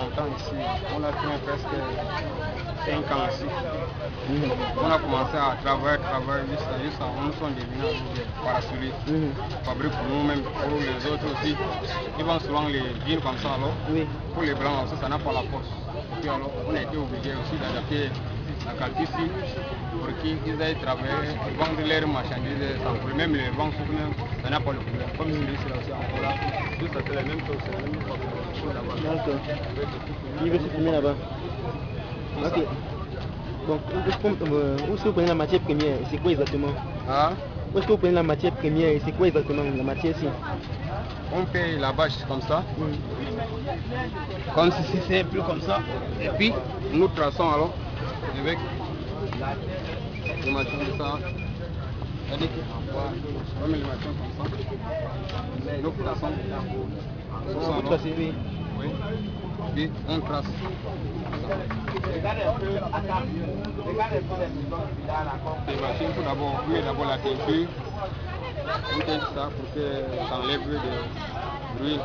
longtemps ici. On a tenu presque 5 ans ici. On a commencé à travailler jusqu'à nous sommes devenus des parasolistes. On fabrique pour nous-mêmes, pour les autres aussi. Ils vendent souvent les jeans comme ça alors. Pour les blancs aussi, ça n'a pas la force. Et puis alors, on a été obligé aussi d'adapter la qualité ici pour qu'ils aillent travailler et vendre leurs marchandises sans problème. Même les ventes, ça n'a pas le problème. Comme celui-ci là aussi encore là, tout ça c'est la même chose, c'est la même chose là-bas. D'accord. Il veut se filmer là-bas. Ok. Donc, où est-ce que vous prenez la matière première? C'est quoi exactement? Où est-ce que vous prenez la matière première et c'est quoi exactement la matière ici? On paye la bâche comme ça. Comme si c'est plus comme ça. Et puis, nous traçons alors avec les matières de ça. C'est-à-dire qu'on met les matières comme ça. Nous traçons. Vous tracez, oui. Oui. Puis on trace. Les machines, il faut d'abord mettre la teinture. On teinte ça pour que ça enlève de bruit.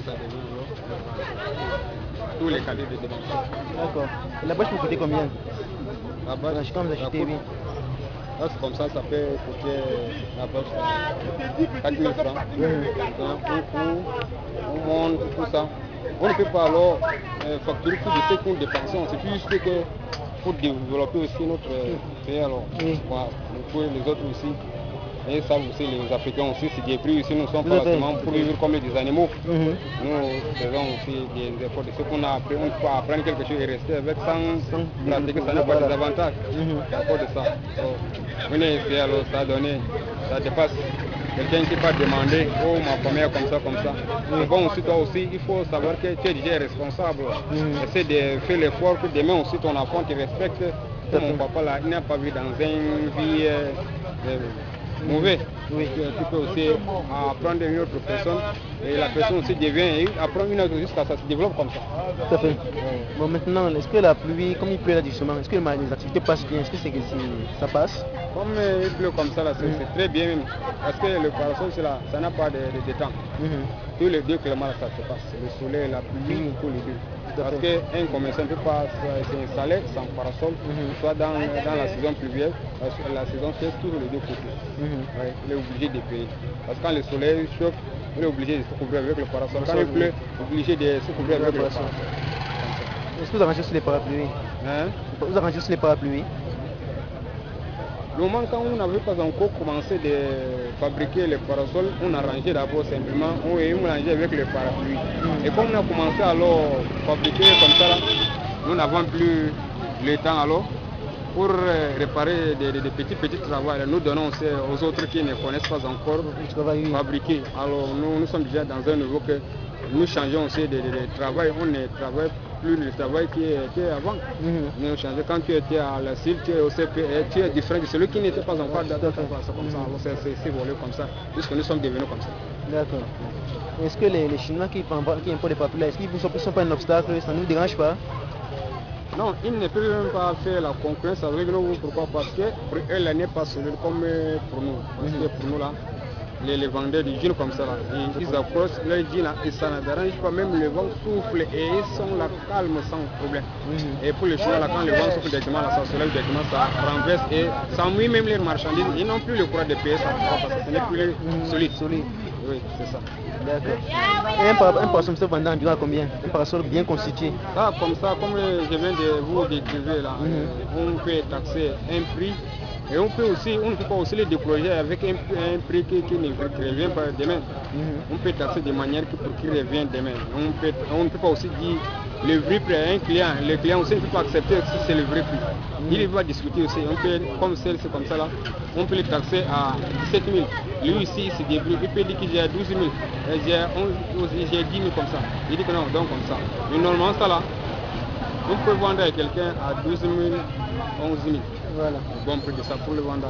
Ça devient tous les qualités de dedans. D'accord. La bâche peut coûter combien? La bâche, quand vous achetez, oui. Là, c'est comme ça peut coûter la bâche 4 000 francs. On monte tout ça. On ne peut pas alors facturer tout de ce qu'on dépense. C'est juste que pour développer aussi notre pays alors. Pour les autres aussi. Et ça aussi, les Africains aussi, c'est des prix aussi, nous ne sommes pas seulement pour vivre comme des animaux. Nous faisons aussi des efforts de ce qu'on a appris. On peut apprendre quelque chose et rester avec sans pratiquer, ça n'a pas des avantages. À cause de ça. On est ici, alors ça dépasse. Quelqu'un qui va demander, oh ma première comme ça. Mais bon, aussi toi aussi, il faut savoir que tu es déjà responsable. Essaie de faire l'effort que demain aussi ton enfant te respecte. Mon papa là, il n'a pas vu dans une vie mauvais. Tu peux aussi apprendre une autre personne et la personne aussi devient et apprend une autre jusqu'à ça se développe comme ça. Tout à fait. Bon maintenant, est-ce que la pluie, comme il pleut là justement, est-ce que les activités passent bien? Est-ce que ça passe? Comme il pleut comme ça là, c'est très bien même. Parce que le parasol ça n'a pas de temps. Tous les deux cléments ça se passe. Le soleil, la pluie, tous les deux. Parce qu'un commerçant ne peut pas s'installer sans parasol, soit dans la saison pluvieuse, la saison sèche, toujours les deux côtés. Il est obligé de payer. Parce que quand le soleil chauffe, il est obligé de se couvrir avec le parasol. Quand il pleut, il est obligé de se couvrir avec le parasol. Est-ce que vous arrangez sur les parapluies? Vous arrangez sur les parapluies? Le moment quand on n'avait pas encore commencé de fabriquer les parasols, on arrangeait d'abord simplement, on mélangeait avec les parapluies. Et comme on a commencé alors à fabriquer comme ça, là, nous n'avons plus le temps alors pour réparer des petits travaux. Nous donnons aussi aux autres qui ne connaissent pas encore fabriquer. Alors nous sommes déjà dans un niveau que nous changeons aussi de travail. On ne travaille plus le travail qui était avant. Nous changeons. Quand tu étais à la CIL, tu es au CP, tu es différent de celui qui n'était pas encore d'accord. C'est volé comme ça, puisque nous sommes devenus comme ça. D'accord. Est-ce que les Chinois qui importent les papiers, est-ce qu'ils ne sont pas un obstacle? Ça ne nous dérange pas? Non, ils ne peuvent même pas faire la concurrence avec nous. Pourquoi? Parce que pour eux, elle n'est pas solide comme pour nous. Parce que pour nous, là, les vendeurs du jean comme ça, là, ils approchent leur jean là, et ça ne dérange pas, même le vent souffle et ils sont là calmes sans problème. Et pour les Chinois, là, quand le vent souffle directement, là, ça se lève directement, ça renverse et ça mouille même les marchandises. Ils n'ont plus le courage de payer ça, parce que ce n'est plus solide. Oui, c'est ça. D'accord. Et un parasol se vend environ à combien? Un parasol bien constitué? Ça, comme je viens de vous décrire là, on peut taxer un prix. Et on ne peut pas aussi les décrocher avec un prix qui ne revient pas demain. On peut taxer de manière pour qu'il revienne demain. On ne peut pas aussi dire le vrai prix à un client. Le client aussi ne peut pas accepter si c'est le vrai prix. Il va discuter aussi. On peut, comme c'est comme ça là, on peut les taxer à 17 000. Lui ici, il se débrouille. Il peut dire qu'il y a 12 000. J'ai 10 000 comme ça. Il dit que non, donc comme ça. Mais normalement, ça là, on peut vendre à quelqu'un à 12 000, 11 000. Voilà. Bon prix de ça pour le vendre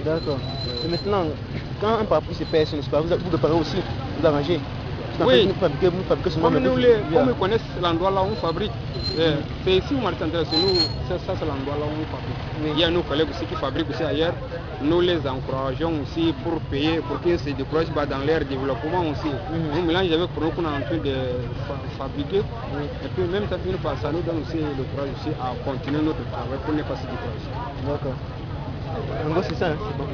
D'accord. Et maintenant, quand un parapluie se pèse, n'est-ce pas, vous préparez aussi, vous arrangez. Oui. Vous fabriquez souvent. Comme ils connaissent l'endroit là où on fabrique. C'est ici au Martin Terre, c'est nous, ça c'est l'endroit là où on fabrique. Oui. Il y a nos collègues aussi qui fabriquent aussi ailleurs. Nous les encourageons aussi pour payer, pour qu'ils se découragent dans leur développement aussi. On mélange avec pour nous qu'on est en train de fabriquer. Et puis même une fois, ça nous donne aussi le courage aussi à continuer notre travail pour ne pas se décourager. D'accord. En gros, c'est ça, hein? C'est bon.